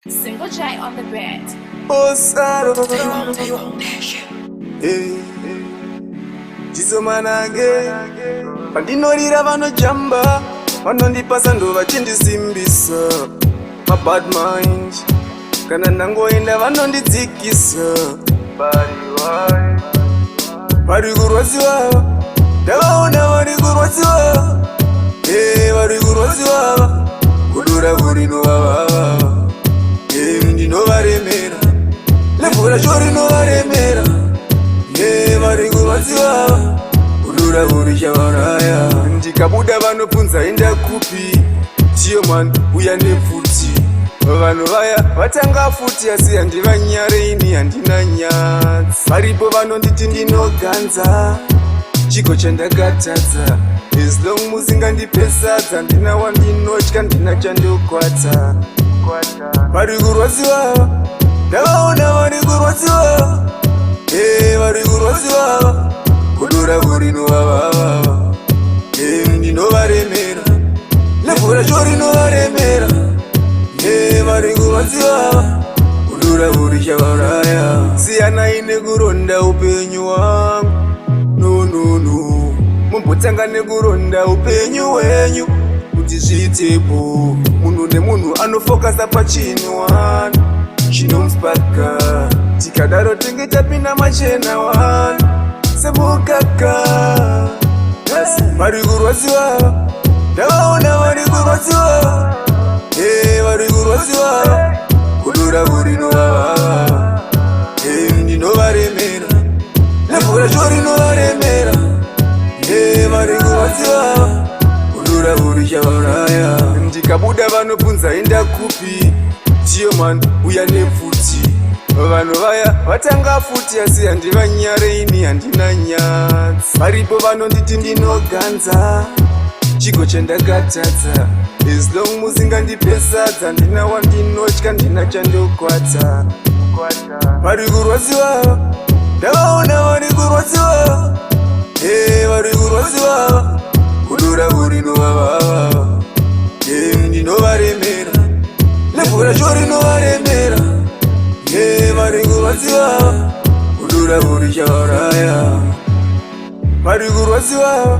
Single J on the bed. Osaro Chisomanage Pandinorira vanojamba vanondipasa ndo vachindisimbisa my bad mind kana ndangoenda vanondidzikisa vari kurwadziwa ndavaona vari kurwadziwa vari kurwadziwa kudura kurinovavava ndinovaremera lemvura cho rinovaremera vari kurwadziwa kudura kurichavaraya ndikabuda vanobvunza enda kupi tiyo man uya nepfuti vanhu vaya vatanga futi asi handivanyare ini handina nyatsi varipo vanonditi ndinoganza chigo chandakatadza as long musingandipesadza ndina wandinotya ndina chandokwata vari kurwadziwa ndavaona vari kurwadziwa vari kurwadziwa kudura kurinovavava ndinovaremera lemvura cho rinovaremera vari kurwadziwa kudura kurichavaraya siyanai nekuronda upenyu wangu nonono mumbotanga nekuronda upenyu hwenyu kuti zviitepo munhu nemunhu anofokasa pachinhu chinomuspaka tikadaro tinge tapinda machena wanu semukaka vari kurwadziwa ndavaona vari kurwadziwa vari kurwadziwa kudura kurinovavava ndinovaremera lemvura cho rinovaremera vari kurwadziwa kudura kurichavaraya ndikabuda vanobvunza enda kupi tiyo man uya nepfuti vanhu vaya vatanga futi asi handivanyare ini handina nyatsi varipo vanonditi ndinoganza chigo chandakatadza as long musingandipesadza ndina wandinotya ndina chandokwata vari kurwadziwa ndavaona vari kurwadziwa vari kurwadziwa kudura kurinovavava ndinovaremera lemvura cho rinovaremera vari kurwadziwa kudura kurichavaraya vari kurwadziwa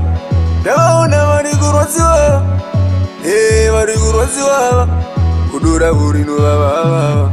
ndavaona vari kurwadziwa vari kurwadziwa kudura kurinovavava